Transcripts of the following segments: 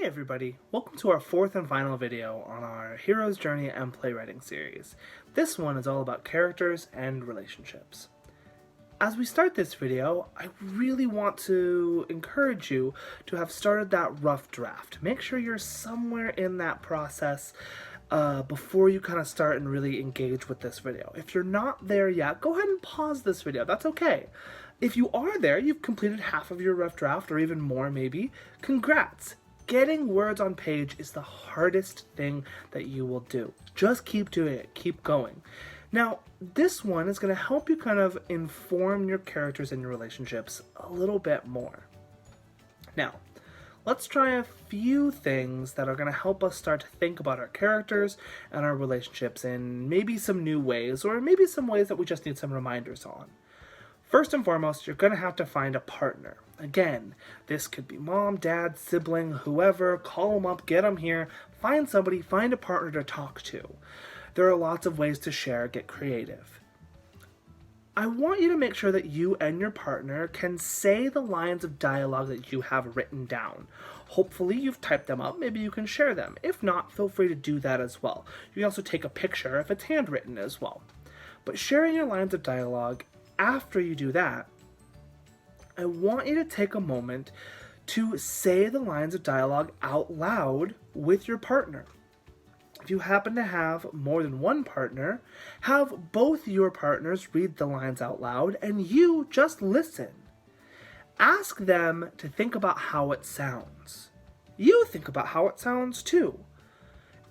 everybody, welcome to our fourth and final video on our Hero's Journey and Playwriting series. This one is all about characters and relationships. As we start this video, I really want to encourage you to have started that rough draft. Make sure you're somewhere in that process before you kind of start and really engage with this video. If you're not there yet, go ahead and pause this video. That's okay. If you are there, you've completed half of your rough draft or even more maybe, congrats. Getting words on page is the hardest thing that you will do. Just keep doing it, keep going. Now, this one is going to help you kind of inform your characters and your relationships a little bit more. Now, let's try a few things that are going to help us start to think about our characters and our relationships in maybe some new ways, or maybe some ways that we just need some reminders on. First and foremost, you're going to have to find a partner. Again, this could be mom, dad, sibling, whoever. Call them up, get them here. Find somebody, find a partner to talk to. There are lots of ways to share, get creative. I want you to make sure that you and your partner can say the lines of dialogue that you have written down. Hopefully you've typed them up, maybe you can share them. If not, feel free to do that as well. You can also take a picture if it's handwritten as well. But sharing your lines of dialogue, after you do that, I want you to take a moment to say the lines of dialogue out loud with your partner. If you happen to have more than one partner, have both your partners read the lines out loud and you just listen. Ask them to think about how it sounds. You think about how it sounds too.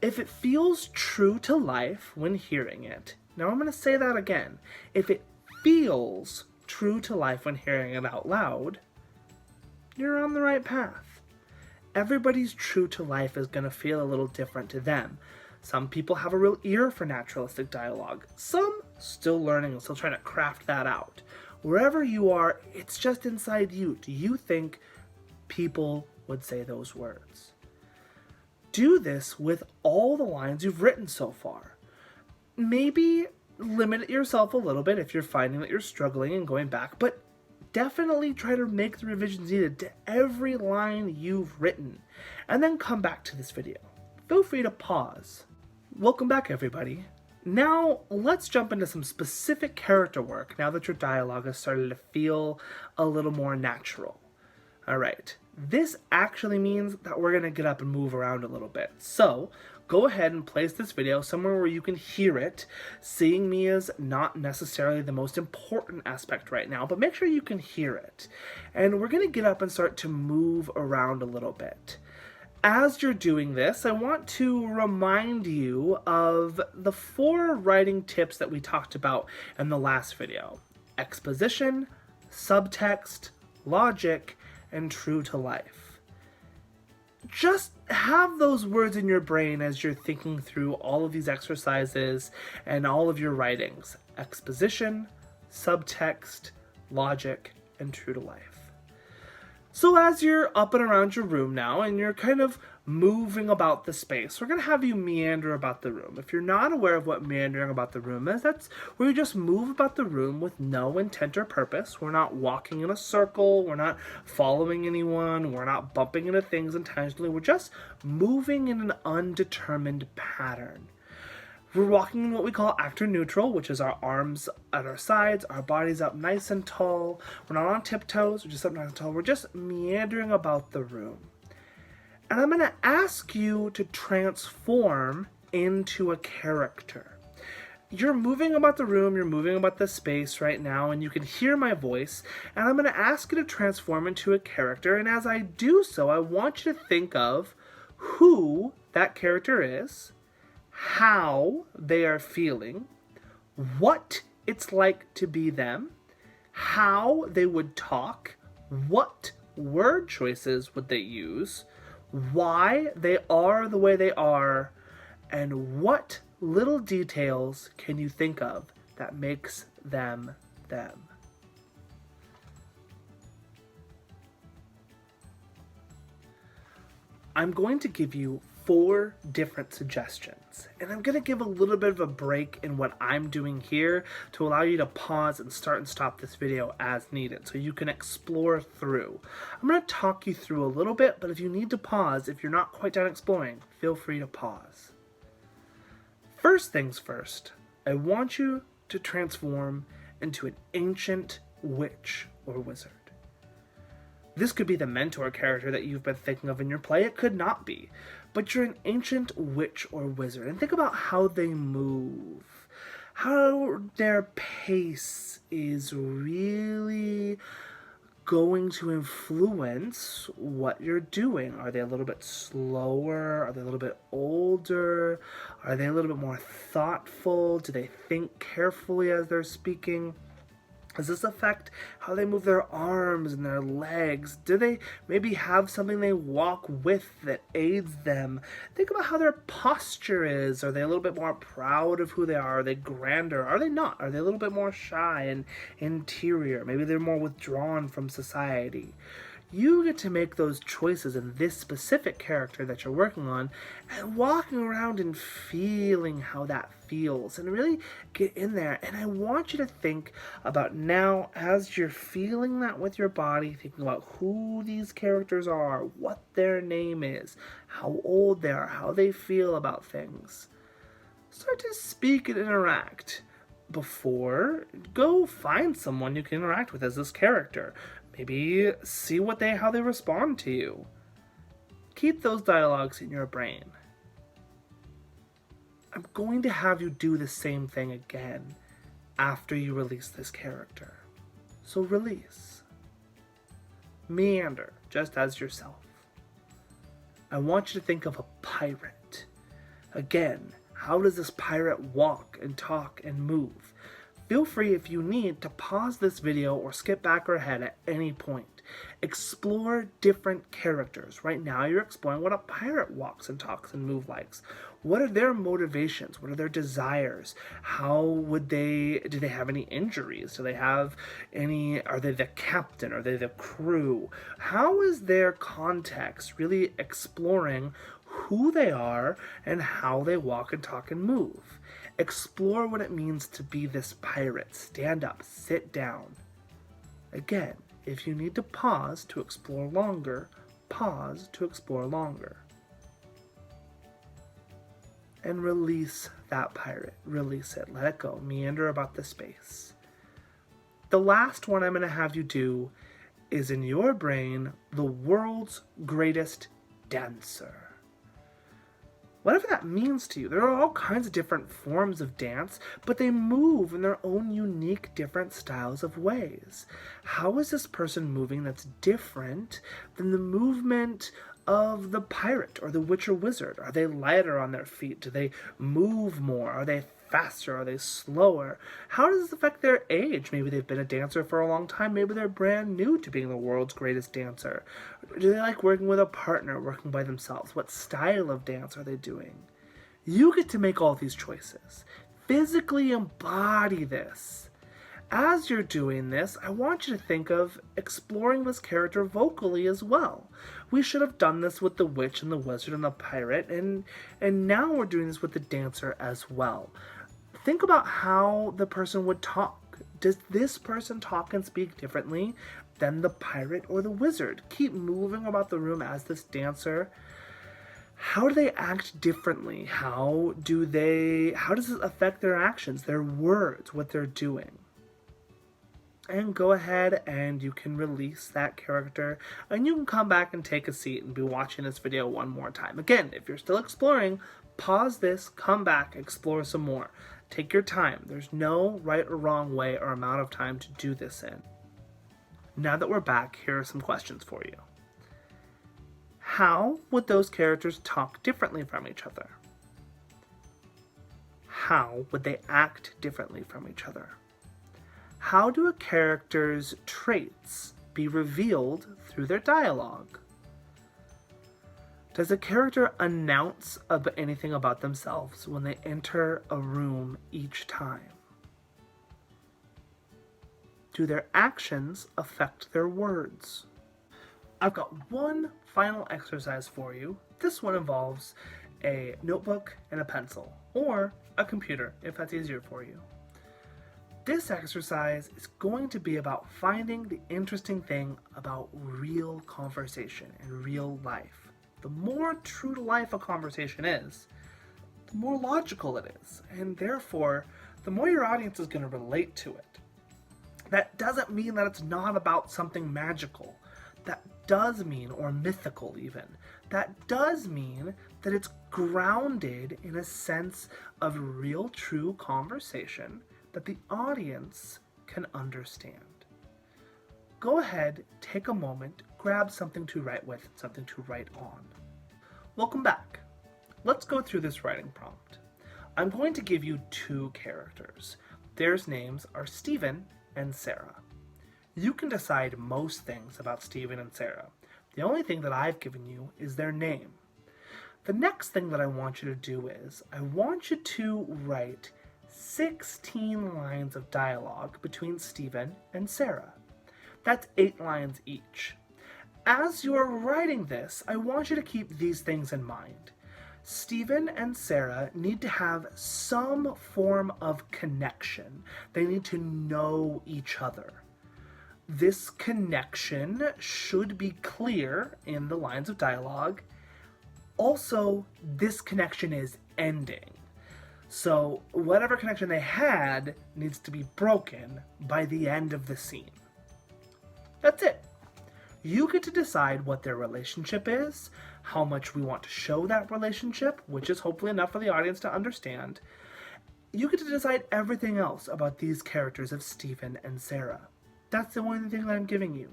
If it feels true to life when hearing it, now I'm going to say that again. If it feels true to life when hearing it out loud, you're on the right path. Everybody's true to life is going to feel a little different to them. Some people have a real ear for naturalistic dialogue. Some still learning and still trying to craft that out. Wherever you are, it's just inside you. Do you think people would say those words? Do this with all the lines you've written so far. Maybe limit yourself a little bit if you're finding that you're struggling and going back, but definitely try to make the revisions needed to every line you've written, and then come back to this video. Feel free to pause. Welcome back, everybody. Now, let's jump into some specific character work now that your dialogue has started to feel a little more natural. All right, this actually means that we're gonna get up and move around a little bit. So, go ahead and place this video somewhere where you can hear it. Seeing me is not necessarily the most important aspect right now, but make sure you can hear it. And we're gonna get up and start to move around a little bit. As you're doing this, I want to remind you of the 4 writing tips that we talked about in the last video. Exposition, subtext, logic, and true to life. Just have those words in your brain as you're thinking through all of these exercises and all of your writings. Exposition, subtext, logic, and true to life. So as you're up and around your room now and you're kind of moving about the space, we're going to have you meander about the room. If you're not aware of what meandering about the room is, that's where you just move about the room with no intent or purpose. We're not walking in a circle, we're not following anyone, we're not bumping into things intentionally, we're just moving in an undetermined pattern. We're walking in what we call actor neutral, which is our arms at our sides, our bodies up nice and tall. We're not on tiptoes, we're just up nice and tall. We're just meandering about the room. And I'm going to ask you to transform into a character. You're moving about the room, you're moving about the space right now, and you can hear my voice. And I'm going to ask you to transform into a character. And as I do so, I want you to think of who that character is, how they are feeling, what it's like to be them, how they would talk, what word choices would they use, why they are the way they are, and what little details can you think of that makes them them. I'm going to give you 4 different suggestions, and I'm going to give a little bit of a break in what I'm doing here to allow you to pause and start and stop this video as needed so you can explore through. I'm going to talk you through a little bit, but if you need to pause, if you're not quite done exploring, feel free to pause. First things first, I want you to transform into an ancient witch or wizard. This could be the mentor character that you've been thinking of in your play. It could not be. But you're an ancient witch or wizard. And think about how they move. How their pace is really going to influence what you're doing. Are they a little bit slower? Are they a little bit older? Are they a little bit more thoughtful? Do they think carefully as they're speaking? Does this affect how they move their arms and their legs? Do they maybe have something they walk with that aids them? Think about how their posture is. Are they a little bit more proud of who they are? Are they grander? Are they not? Are they a little bit more shy and interior? Maybe they're more withdrawn from society. You get to make those choices in this specific character that you're working on and walking around and feeling how that feels and really get in there. And I want you to think about now as you're feeling that with your body, thinking about who these characters are, what their name is, how old they are, how they feel about things. Start to speak and interact. Before, go find someone you can interact with as this character. Maybe see how they respond to you. Keep those dialogues in your brain. I'm going to have you do the same thing again after you release this character. So release. Meander, just as yourself. I want you to think of a pirate. Again, how does this pirate walk and talk and move? Feel free, if you need, to pause this video or skip back or ahead at any point. Explore different characters. Right now you're exploring what a pirate walks and talks and moves like. What are their motivations? What are their desires? Do they have any injuries? Do they have any, are they the captain? Are they the crew? How is their context really exploring who they are and how they walk and talk and move? Explore what it means to be this pirate. Stand up, sit down. Again, if you need to pause to explore longer, pause to explore longer. And release that pirate. Release it. Let it go. Meander about the space. The last one I'm going to have you do is in your brain, the world's greatest dancer. Whatever that means to you. There are all kinds of different forms of dance, but they move in their own unique, different styles of ways. How is this person moving that's different than the movement of the pirate or the witch or wizard? Are they lighter on their feet? Do they move more? Are they faster? Are they slower? How does this affect their age? Maybe they've been a dancer for a long time. Maybe they're brand new to being the world's greatest dancer. Do they like working with a partner, working by themselves? What style of dance are they doing? You get to make all these choices. Physically embody this. As you're doing this, I want you to think of exploring this character vocally as well. We should have done this with the witch and the wizard and the pirate, and now we're doing this with the dancer as well. Think about how the person would talk. Does this person talk and speak differently than the pirate or the wizard? Keep moving about the room as this dancer. How do they act differently? How does it affect their actions, their words, what they're doing? And go ahead and you can release that character, and you can come back and take a seat and be watching this video one more time. Again, if you're still exploring, pause this, come back, explore some more. Take your time. There's no right or wrong way or amount of time to do this in. Now that we're back, here are some questions for you. How would those characters talk differently from each other? How would they act differently from each other? How do a character's traits be revealed through their dialogue? Does a character announce anything about themselves when they enter a room each time? Do their actions affect their words? I've got one final exercise for you. This one involves a notebook and a pencil, or a computer if that's easier for you. This exercise is going to be about finding the interesting thing about real conversation and real life. The more true to life a conversation is, the more logical it is, and therefore, the more your audience is going to relate to it. That doesn't mean that it's not about something magical. That does mean, or mythical even, that does mean that it's grounded in a sense of real, true conversation that the audience can understand. Go ahead, take a moment, grab something to write with, something to write on. Welcome back. Let's go through this writing prompt. I'm going to give you two characters. Their names are Stephen and Sarah. You can decide most things about Stephen and Sarah. The only thing that I've given you is their name. The next thing that I want you to do is, I want you to write 16 lines of dialogue between Stephen and Sarah. That's 8 lines each. As you're writing this, I want you to keep these things in mind. Stephen and Sarah need to have some form of connection. They need to know each other. This connection should be clear in the lines of dialogue. Also, this connection is ending. So whatever connection they had needs to be broken by the end of the scene. That's it. You get to decide what their relationship is, how much we want to show that relationship, which is hopefully enough for the audience to understand. You get to decide everything else about these characters of Stephen and Sarah. That's the only thing that I'm giving you.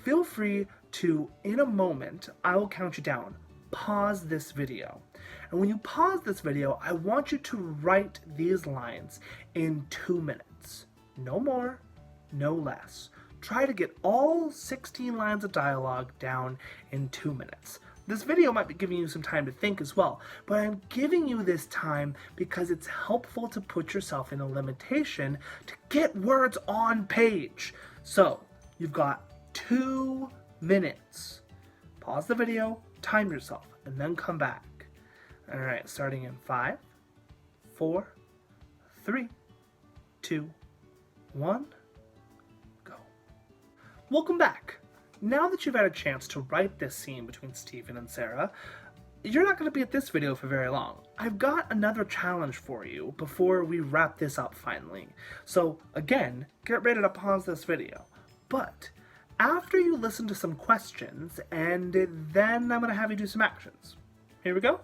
Feel free to, in a moment, I will count you down. Pause this video. And when you pause this video, I want you to write these lines in 2 minutes. No more, no less. Try to get all 16 lines of dialogue down in 2 minutes. This video might be giving you some time to think as well, but I'm giving you this time because it's helpful to put yourself in a limitation to get words on page. So, you've got 2 minutes. Pause the video, time yourself, and then come back. Alright, starting in 5, 4, 3, 2, 1, go. Welcome back. Now that you've had a chance to write this scene between Stephen and Sarah, you're not going to be at this video for very long. I've got another challenge for you before we wrap this up finally. So again, get ready to pause this video. But after you listen to some questions, and then I'm going to have you do some actions. Here we go.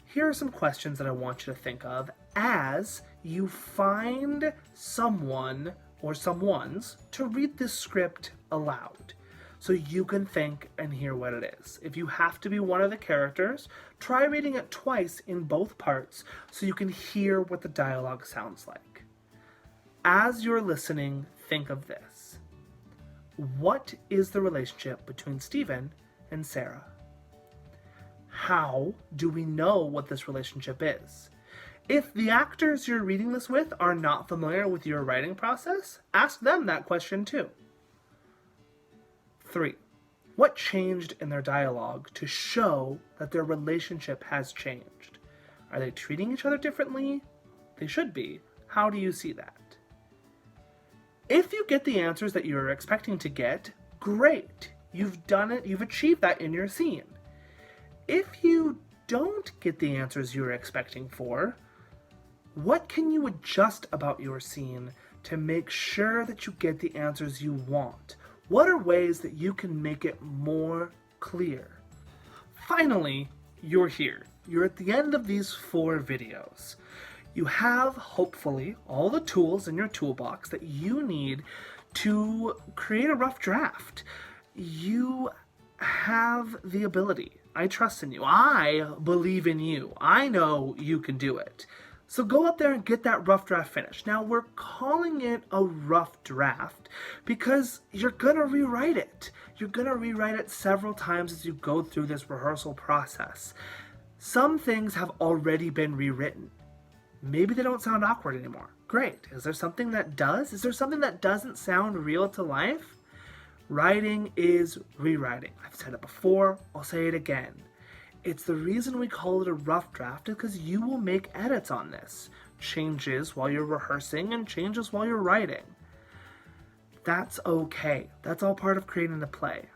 Here are some questions that I want you to think of as you find someone or someones to read this script aloud, so you can think and hear what it is. If you have to be one of the characters, try reading it twice in both parts so you can hear what the dialogue sounds like. As you're listening, think of this. What is the relationship between Stephen and Sarah? How do we know what this relationship is? If the actors you're reading this with are not familiar with your writing process, ask them that question too. 3. What changed in their dialogue to show that their relationship has changed? Are they treating each other differently? They should be. How do you see that? If you get the answers that you're expecting to get, great. You've done it. You've achieved that in your scene. If you don't get the answers you're expecting for, what can you adjust about your scene to make sure that you get the answers you want? What are ways that you can make it more clear? Finally, you're here. You're at the end of these 4 videos. You have, hopefully, all the tools in your toolbox that you need to create a rough draft. You have the ability. I trust in you. I believe in you. I know you can do it. So go up there and get that rough draft finished. Now, we're calling it a rough draft because you're going to rewrite it. You're going to rewrite it several times as you go through this rehearsal process. Some things have already been rewritten. Maybe they don't sound awkward anymore. Great. Is there something that does? Is there something that doesn't sound real to life? Writing is rewriting. I've said it before. I'll say it again. It's the reason we call it a rough draft is because you will make edits on this. Changes while you're rehearsing and changes while you're writing. That's okay. That's all part of creating the play.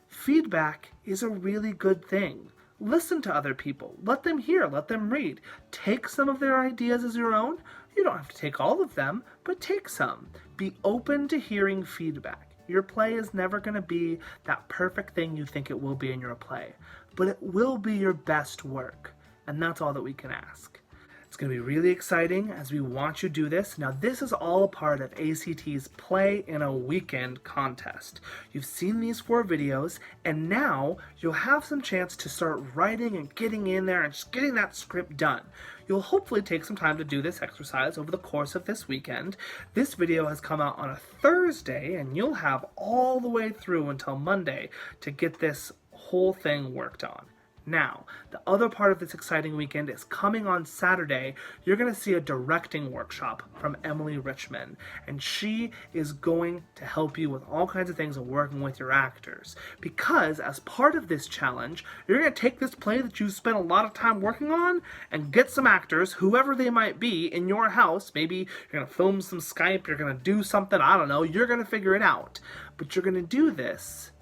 Feedback is a really good thing. Listen to other people. Let them hear. Let them read. Take some of their ideas as your own. You don't have to take all of them, but take some. Be open to hearing feedback. Your play is never going to be that perfect thing you think it will be in your play, but it will be your best work, and that's all that we can ask. It's going to be really exciting as we watch you do this. Now, this is all a part of ACT's Play in a Weekend contest. You've seen these 4 videos, and now you'll have some chance to start writing and getting in there and just getting that script done. You'll hopefully take some time to do this exercise over the course of this weekend. This video has come out on a Thursday, and you'll have all the way through until Monday to get this whole thing worked on. Now, the other part of this exciting weekend is coming on Saturday. You're going to see a directing workshop from Emily Richmond, and she is going to help you with all kinds of things of working with your actors. Because as part of this challenge, you're going to take this play that you've spent a lot of time working on and get some actors, whoever they might be, in your house. Maybe you're going to film some Skype, you're going to do something, I don't know, you're going to figure it out. But you're going to do this,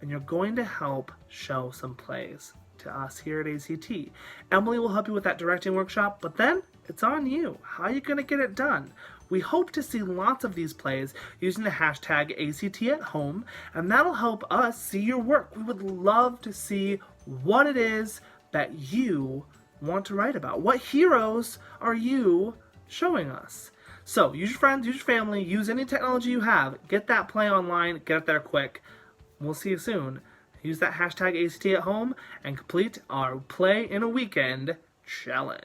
and you're going to help show some plays to us here at ACT. Emily will help you with that directing workshop, but then it's on you. How are you going to get it done? We hope to see lots of these plays using the hashtag ACTAtHome, and that'll help us see your work. We would love to see what it is that you want to write about. What heroes are you showing us? So use your friends, use your family, use any technology you have. Get that play online, get it there quick. We'll see you soon. Use that hashtag ACTAtHome and complete our Play in a Weekend challenge.